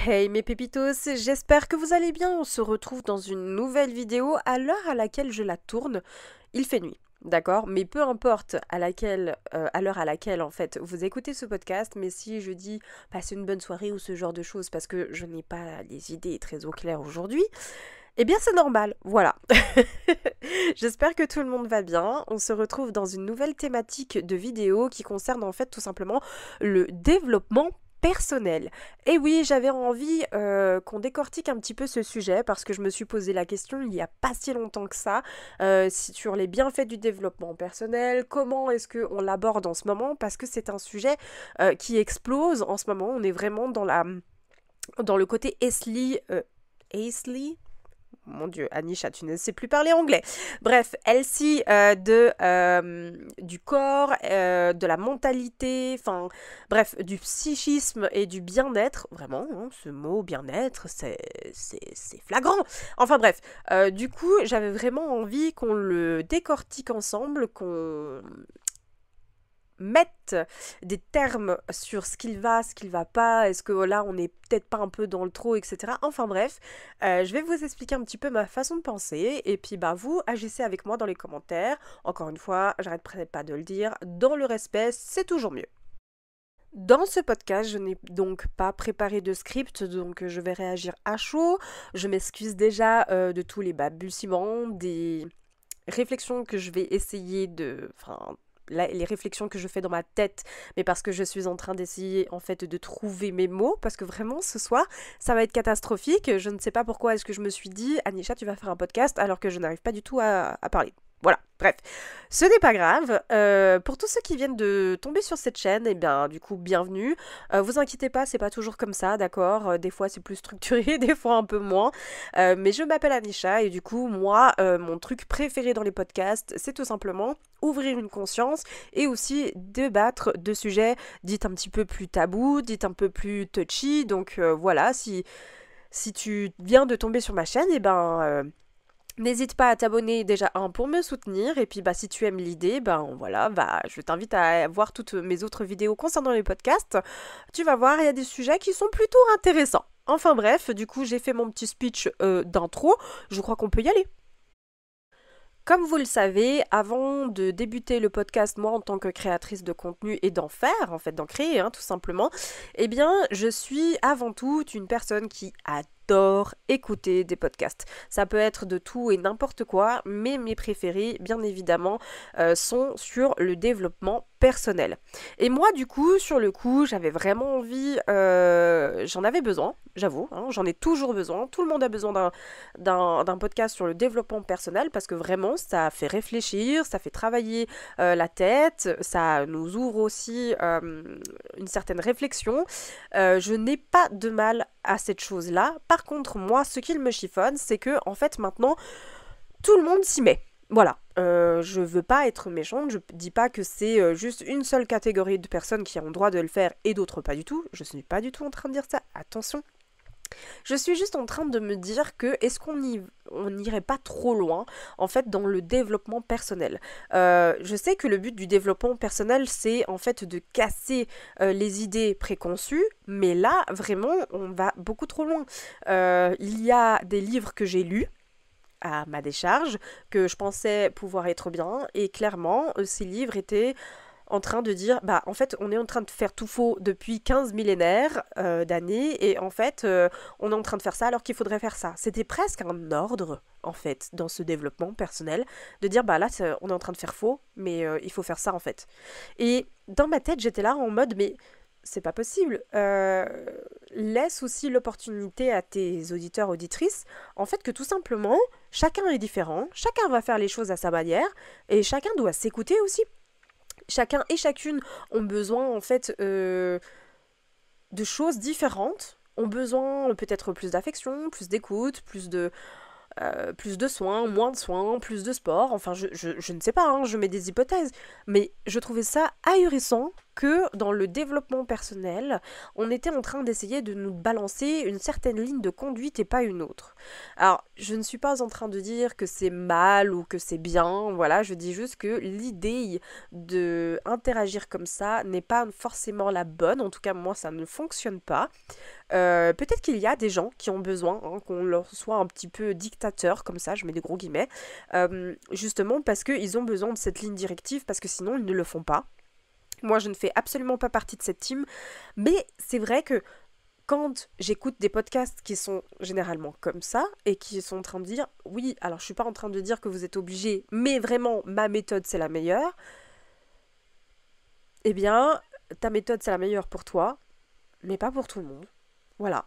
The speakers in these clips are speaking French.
Hey mes pépitos, j'espère que vous allez bien. On se retrouve dans une nouvelle vidéo. À l'heure à laquelle je la tourne, il fait nuit. D'accord? Mais peu importe à l'heure à laquelle en fait vous écoutez ce podcast, mais si je dis passez une bonne soirée ou ce genre de choses parce que je n'ai pas les idées très au clair aujourd'hui, eh bien c'est normal, voilà. J'espère que tout le monde va bien. On se retrouve dans une nouvelle thématique de vidéo qui concerne en fait tout simplement le développement personnel. Et oui, j'avais envie qu'on décortique un petit peu ce sujet parce que je me suis posé la question il n'y a pas si longtemps que ça sur les bienfaits du développement personnel, comment est-ce qu'on l'aborde en ce moment parce que c'est un sujet qui explose en ce moment. On est vraiment dans le côté Aisley, mon Dieu, Anisha, tu ne sais plus parler anglais. Bref, Elsie du corps, de la mentalité, enfin, bref, du psychisme et du bien-être. Vraiment, hein, ce mot bien-être, c'est flagrant. Enfin bref, du coup, j'avais vraiment envie qu'on le décortique ensemble, qu'on mettre des termes sur ce qu'il va pas, est-ce que là on est peut-être pas un peu dans le trop, etc. Enfin bref, je vais vous expliquer un petit peu ma façon de penser et puis bah vous agissez avec moi dans les commentaires. Encore une fois, j'arrête pas de le dire, dans le respect, c'est toujours mieux. Dans ce podcast, je n'ai donc pas préparé de script, donc je vais réagir à chaud. Je m'excuse déjà de tous les balbutiements, des réflexions que je vais essayer de... Enfin, les réflexions que je fais dans ma tête, mais parce que je suis en train d'essayer en fait de trouver mes mots, parce que vraiment ce soir, ça va être catastrophique. Je ne sais pas pourquoi est-ce que je me suis dit, Anisha, tu vas faire un podcast alors que je n'arrive pas du tout à parler. Voilà, bref, ce n'est pas grave. Pour tous ceux qui viennent de tomber sur cette chaîne, eh bien, du coup, bienvenue. Vous inquiétez pas, c'est pas toujours comme ça, d'accord? Des fois, c'est plus structuré, des fois un peu moins. Mais je m'appelle Anisha et du coup, moi, mon truc préféré dans les podcasts, c'est tout simplement ouvrir une conscience et aussi débattre de sujets dits un petit peu plus tabous, dits un peu plus touchy. Donc voilà, si tu viens de tomber sur ma chaîne, eh ben... n'hésite pas à t'abonner déjà pour me soutenir et puis bah si tu aimes l'idée ben voilà bah je t'invite à voir toutes mes autres vidéos concernant les podcasts. Tu vas voir il y a des sujets qui sont plutôt intéressants. Enfin bref, du coup j'ai fait mon petit speech d'intro, je crois qu'on peut y aller. Comme vous le savez, avant de débuter le podcast, moi en tant que créatrice de contenu et d'en faire, en fait d'en créer tout simplement, eh bien je suis avant tout une personne qui adore écouter des podcasts. Ça peut être de tout et n'importe quoi, mais mes préférés, bien évidemment, sont sur le développement personnel. Et moi, du coup, sur le coup, j'avais vraiment envie, j'en avais besoin, j'avoue, j'en ai toujours besoin. Tout le monde a besoin d'un podcast sur le développement personnel parce que vraiment, ça fait réfléchir, ça fait travailler la tête, ça nous ouvre aussi une certaine réflexion. Je n'ai pas de mal à cette chose-là. Par contre, moi, ce qu'il me chiffonne, c'est que, en fait, maintenant, tout le monde s'y met. Voilà, je veux pas être méchante, je dis pas que c'est juste une seule catégorie de personnes qui ont le droit de le faire et d'autres pas du tout. Je suis pas du tout en train de dire ça, attention. Je suis juste en train de me dire que est-ce on n'irait pas trop loin en fait dans le développement personnel. Je sais que le but du développement personnel c'est en fait de casser les idées préconçues, mais là vraiment on va beaucoup trop loin. Il y a des livres que j'ai lus à ma décharge que je pensais pouvoir être bien et clairement ces livres étaient en train de dire, bah en fait on est en train de faire tout faux depuis 15 millénaires d'années et en fait on est en train de faire ça alors qu'il faudrait faire ça. C'était presque un ordre en fait dans ce développement personnel de dire bah là on est en train de faire faux mais il faut faire ça en fait. Et dans ma tête j'étais là en mode mais c'est pas possible. Laisse aussi l'opportunité à tes auditeurs, auditrices, en fait que tout simplement, chacun est différent, chacun va faire les choses à sa manière, et chacun doit s'écouter aussi. Chacun et chacune ont besoin en fait de choses différentes, ont besoin peut-être plus d'affection, plus d'écoute, plus de soins, moins de soins, plus de sport, enfin je ne sais pas, je mets des hypothèses, mais je trouvais ça ahurissant que dans le développement personnel, on était en train d'essayer de nous balancer une certaine ligne de conduite et pas une autre. Alors, je ne suis pas en train de dire que c'est mal ou que c'est bien, voilà, je dis juste que l'idée de interagir comme ça n'est pas forcément la bonne, en tout cas moi ça ne fonctionne pas. Peut-être qu'il y a des gens qui ont besoin qu'on leur soit un petit peu dictateur, comme ça, je mets des gros guillemets, justement parce qu'ils ont besoin de cette ligne directive, parce que sinon ils ne le font pas. Moi, je ne fais absolument pas partie de cette team, mais c'est vrai que quand j'écoute des podcasts qui sont généralement comme ça, et qui sont en train de dire, oui, alors je suis pas en train de dire que vous êtes obligé, mais vraiment, ma méthode, c'est la meilleure, eh bien, ta méthode, c'est la meilleure pour toi, mais pas pour tout le monde. Voilà.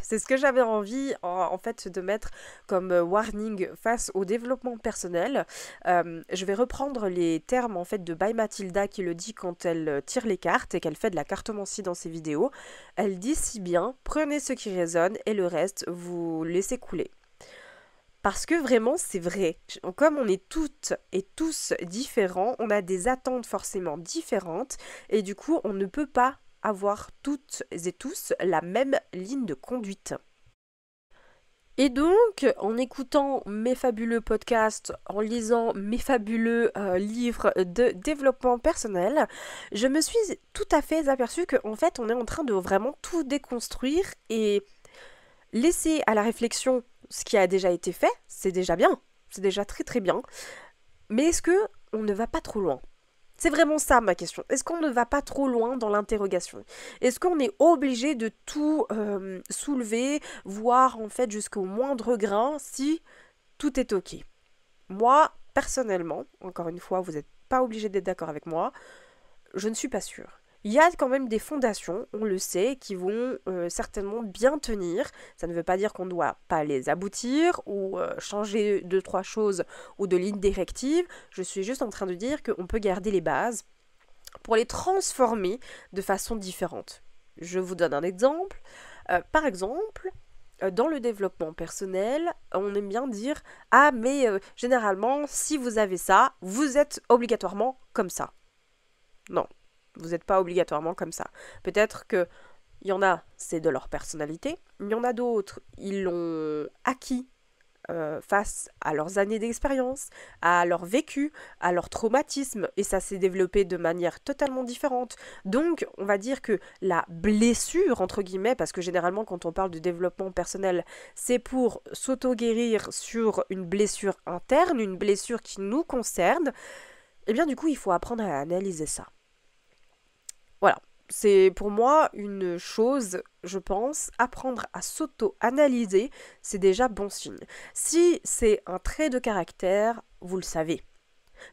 C'est ce que j'avais envie en fait de mettre comme warning face au développement personnel. Je vais reprendre les termes en fait de By Mathilda qui le dit quand elle tire les cartes et qu'elle fait de la cartomancie dans ses vidéos. Elle dit si bien, prenez ce qui résonne et le reste vous laissez couler. Parce que vraiment c'est vrai, comme on est toutes et tous différents, on a des attentes forcément différentes et du coup on ne peut pas avoir toutes et tous la même ligne de conduite. Et donc, en écoutant mes fabuleux podcasts, en lisant mes fabuleux livres de développement personnel, je me suis tout à fait aperçue qu'en fait, on est en train de vraiment tout déconstruire et laisser à la réflexion ce qui a déjà été fait, c'est déjà bien, c'est déjà très très bien, mais est-ce que on ne va pas trop loin ? C'est vraiment ça ma question. Est-ce qu'on ne va pas trop loin dans l'interrogation ? Est-ce qu'on est obligé de tout soulever, voire en fait jusqu'au moindre grain si tout est ok ? Moi, personnellement, encore une fois, vous n'êtes pas obligé d'être d'accord avec moi, je ne suis pas sûre. Il y a quand même des fondations, on le sait, qui vont certainement bien tenir. Ça ne veut pas dire qu'on ne doit pas les aboutir ou changer 2-3 choses ou de lignes directives. Je suis juste en train de dire qu'on peut garder les bases pour les transformer de façon différente. Je vous donne un exemple. Par exemple, dans le développement personnel, on aime bien dire « Ah, mais généralement, si vous avez ça, vous êtes obligatoirement comme ça. » Non. Vous n'êtes pas obligatoirement comme ça. Peut-être que il y en a, c'est de leur personnalité. Il y en a d'autres, ils l'ont acquis face à leurs années d'expérience, à leur vécu, à leur traumatisme. Et ça s'est développé de manière totalement différente. Donc, on va dire que la blessure, entre guillemets, parce que généralement, quand on parle de développement personnel, c'est pour s'auto-guérir sur une blessure interne, une blessure qui nous concerne. Eh bien, du coup, il faut apprendre à analyser ça. Voilà, c'est pour moi une chose, je pense, apprendre à s'auto-analyser, c'est déjà bon signe. Si c'est un trait de caractère, vous le savez.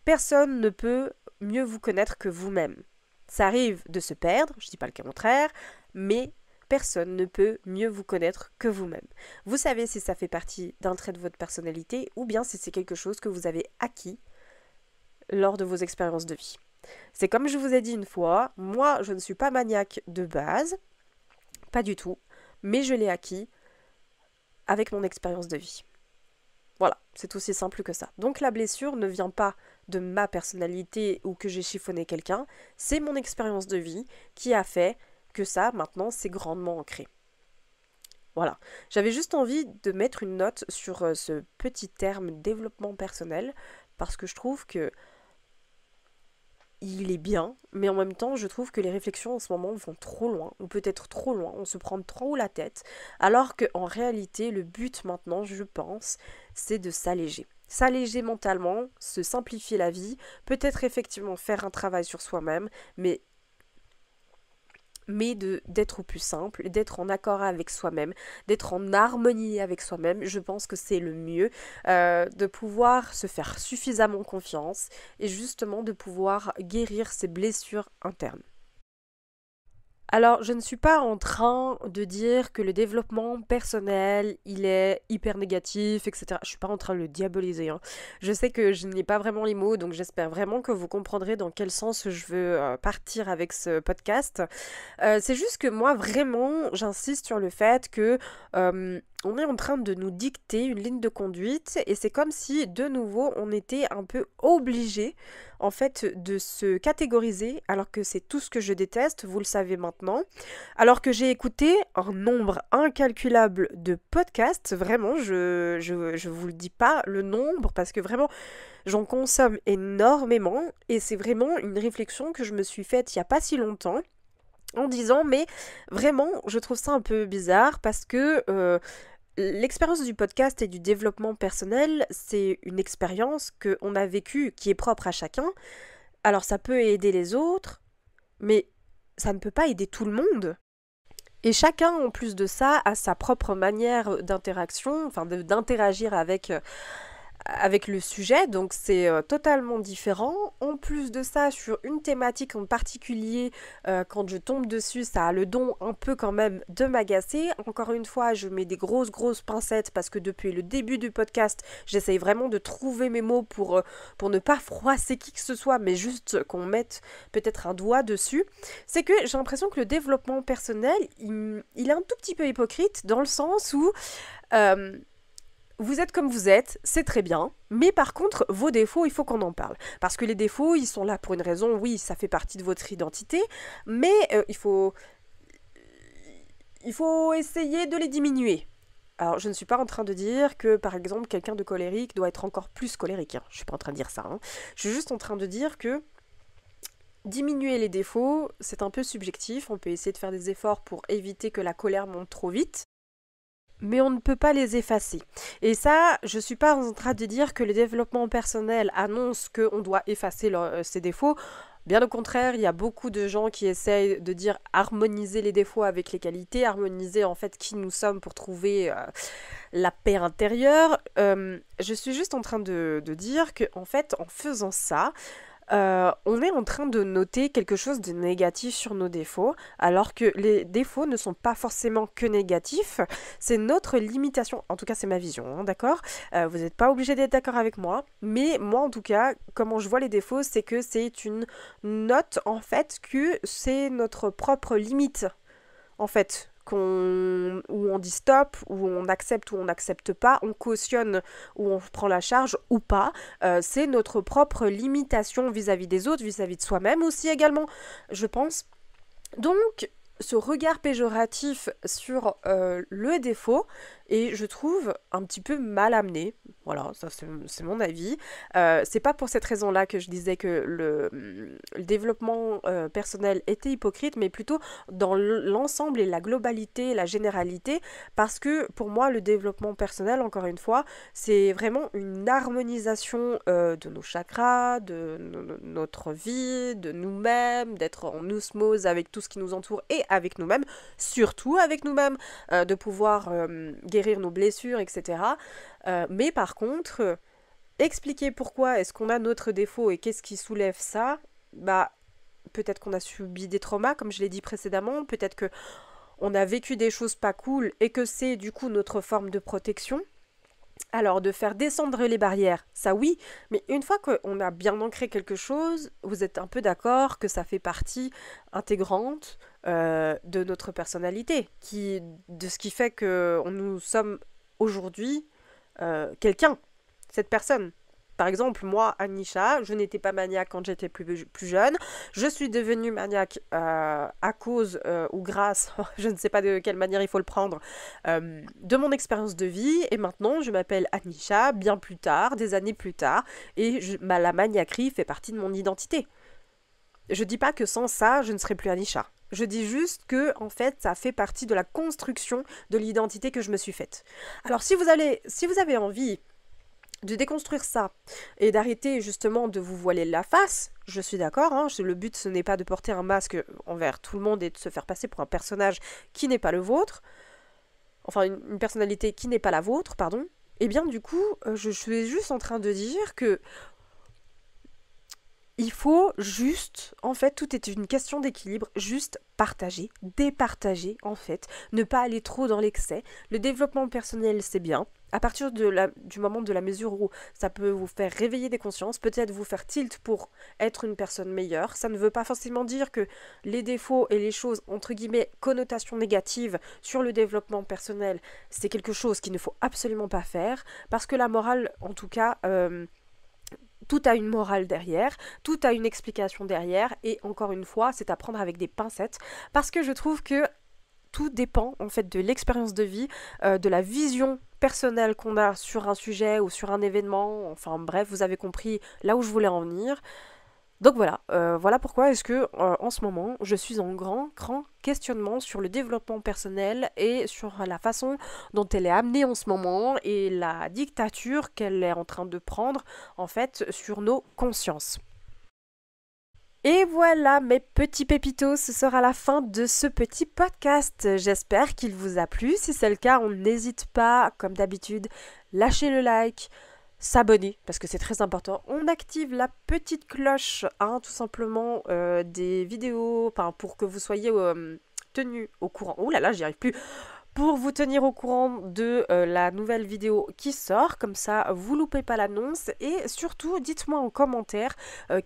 Personne ne peut mieux vous connaître que vous-même. Ça arrive de se perdre, je ne dis pas le contraire, mais personne ne peut mieux vous connaître que vous-même. Vous savez si ça fait partie d'un trait de votre personnalité ou bien si c'est quelque chose que vous avez acquis lors de vos expériences de vie. C'est comme je vous ai dit une fois, moi je ne suis pas maniaque de base, pas du tout, mais je l'ai acquis avec mon expérience de vie. Voilà, c'est aussi simple que ça. Donc la blessure ne vient pas de ma personnalité ou que j'ai chiffonné quelqu'un, c'est mon expérience de vie qui a fait que ça, maintenant, c'est grandement ancré. Voilà, j'avais juste envie de mettre une note sur ce petit terme développement personnel, parce que je trouve que il est bien, mais en même temps, je trouve que les réflexions en ce moment vont trop loin, ou peut-être trop loin, on se prend trop la tête, alors qu'en réalité, le but maintenant, je pense, c'est de s'alléger. S'alléger mentalement, se simplifier la vie, peut-être effectivement faire un travail sur soi-même, mais d'être au plus simple, d'être en accord avec soi-même, d'être en harmonie avec soi-même, je pense que c'est le mieux, de pouvoir se faire suffisamment confiance et justement de pouvoir guérir ses blessures internes. Alors, je ne suis pas en train de dire que le développement personnel, il est hyper négatif, etc. Je suis pas en train de le diaboliser, hein. Je sais que je n'ai pas vraiment les mots, donc j'espère vraiment que vous comprendrez dans quel sens je veux partir avec ce podcast. C'est juste que moi, vraiment, j'insiste sur le fait que on est en train de nous dicter une ligne de conduite et c'est comme si de nouveau on était un peu obligé en fait de se catégoriser alors que c'est tout ce que je déteste, vous le savez maintenant. Alors que j'ai écouté un nombre incalculable de podcasts, vraiment je vous le dis pas le nombre parce que vraiment j'en consomme énormément et c'est vraiment une réflexion que je me suis faite il y a pas si longtemps en disant mais vraiment je trouve ça un peu bizarre parce que l'expérience du podcast et du développement personnel, c'est une expérience qu'on a vécue qui est propre à chacun. Alors ça peut aider les autres, mais ça ne peut pas aider tout le monde. Et chacun, en plus de ça, a sa propre manière d'interaction, enfin d'interagir avec le sujet, donc c'est totalement différent. En plus de ça, sur une thématique en particulier, quand je tombe dessus, ça a le don un peu quand même de m'agacer. Encore une fois, je mets des grosses pincettes parce que depuis le début du podcast, j'essaye vraiment de trouver mes mots pour ne pas froisser qui que ce soit, mais juste qu'on mette peut-être un doigt dessus. C'est que j'ai l'impression que le développement personnel, il est un tout petit peu hypocrite dans le sens où... euh, vous êtes comme vous êtes, c'est très bien, mais par contre, vos défauts, il faut qu'on en parle. Parce que les défauts, ils sont là pour une raison, oui, ça fait partie de votre identité, mais il faut essayer de les diminuer. Alors, je ne suis pas en train de dire que, par exemple, quelqu'un de colérique doit être encore plus colérique. Hein. Je ne suis pas en train de dire ça. Hein. Je suis juste en train de dire que diminuer les défauts, c'est un peu subjectif. On peut essayer de faire des efforts pour éviter que la colère monte trop vite. Mais on ne peut pas les effacer. Et ça, je ne suis pas en train de dire que le développement personnel annonce qu'on doit effacer ses défauts. Bien au contraire, il y a beaucoup de gens qui essayent de dire harmoniser les défauts avec les qualités, harmoniser en fait qui nous sommes pour trouver la paix intérieure. Je suis juste en train de dire que en fait, en faisant ça, on est en train de noter quelque chose de négatif sur nos défauts, alors que les défauts ne sont pas forcément que négatifs, c'est notre limitation, en tout cas c'est ma vision, hein, d'accord. Vous n'êtes pas obligé d'être d'accord avec moi, mais moi en tout cas, comment je vois les défauts, c'est que c'est une note en fait que c'est notre propre limite, en fait. Où on dit stop, où on accepte ou on n'accepte pas, on cautionne ou on prend la charge ou pas, c'est notre propre limitation vis-à-vis des autres, vis-à-vis de soi-même aussi également, je pense. Donc, ce regard péjoratif sur le défaut est, je trouve, un petit peu mal amené. Voilà, ça c'est mon avis. C'est pas pour cette raison-là que je disais que le développement personnel était hypocrite, mais plutôt dans l'ensemble et la globalité, la généralité, parce que pour moi, le développement personnel, encore une fois, c'est vraiment une harmonisation de nos chakras, de notre vie, de nous-mêmes, d'être en osmose avec tout ce qui nous entoure et avec nous-mêmes, surtout avec nous-mêmes, de pouvoir guérir nos blessures, etc. Mais par contre, expliquer pourquoi est-ce qu'on a notre défaut et qu'est-ce qui soulève ça, bah peut-être qu'on a subi des traumas, comme je l'ai dit précédemment, peut-être que on a vécu des choses pas cool et que c'est du coup notre forme de protection. Alors, de faire descendre les barrières, ça oui, mais une fois qu'on a bien ancré quelque chose, vous êtes un peu d'accord que ça fait partie intégrante de notre personnalité, de ce qui fait que nous sommes aujourd'hui quelqu'un, cette personne. Par exemple, moi, Anisha, je n'étais pas maniaque quand j'étais plus jeune. Je suis devenue maniaque à cause ou grâce, je ne sais pas de quelle manière il faut le prendre, de mon expérience de vie. Et maintenant, je m'appelle Anisha, bien plus tard, des années plus tard. Et la maniaquerie fait partie de mon identité. Je dis pas que sans ça, je ne serais plus Anisha. Je dis juste que, en fait, ça fait partie de la construction de l'identité que je me suis faite. Alors, si vous avez envie de déconstruire ça et d'arrêter justement de vous voiler la face, je suis d'accord, hein, le but ce n'est pas de porter un masque envers tout le monde et de se faire passer pour un personnage qui n'est pas le vôtre, enfin une personnalité qui n'est pas la vôtre, pardon, et bien du coup, je suis juste en train de dire que Il faut juste, en fait, tout est une question d'équilibre, juste partager, départager, en fait, ne pas aller trop dans l'excès. Le développement personnel, c'est bien. À partir du moment de la mesure où ça peut vous faire réveiller des consciences, peut-être vous faire tilt pour être une personne meilleure. Ça ne veut pas forcément dire que les défauts et les choses, entre guillemets, connotations négatives sur le développement personnel, c'est quelque chose qu'il ne faut absolument pas faire, parce que la morale, en tout cas, tout a une morale derrière, tout a une explication derrière, et encore une fois, c'est à prendre avec des pincettes, parce que je trouve que tout dépend en fait de l'expérience de vie, de la vision personnelle qu'on a sur un sujet ou sur un événement, enfin bref, vous avez compris là où je voulais en venir. Donc voilà, voilà pourquoi est-ce que en ce moment je suis en grand questionnement sur le développement personnel et sur la façon dont elle est amenée en ce moment et la dictature qu'elle est en train de prendre en fait sur nos consciences. Et voilà mes petits pépitos, ce sera la fin de ce petit podcast. J'espère qu'il vous a plu. Si c'est le cas, on n'hésite pas, comme d'habitude, lâcher le like, s'abonner, parce que c'est très important. On active la petite cloche, hein, tout simplement, des vidéos, pour que vous soyez tenus au courant. Oh là là, j'y arrive plus. Pour vous tenir au courant de la nouvelle vidéo qui sort, comme ça vous loupez pas l'annonce, et surtout dites-moi en commentaire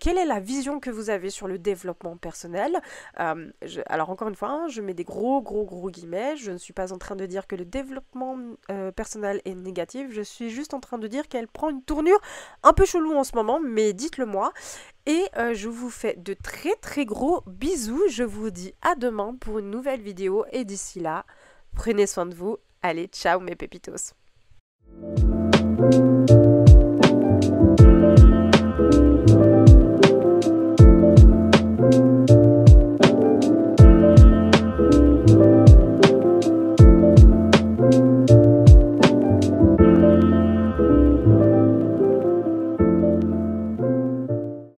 quelle est la vision que vous avez sur le développement personnel. Alors encore une fois, hein, je mets des gros guillemets, je ne suis pas en train de dire que le développement personnel est négatif, je suis juste en train de dire qu'elle prend une tournure un peu chelou en ce moment, mais dites-le moi. Et je vous fais de très gros bisous, je vous dis à demain pour une nouvelle vidéo, et d'ici là, prenez soin de vous. Allez, ciao mes pépitos.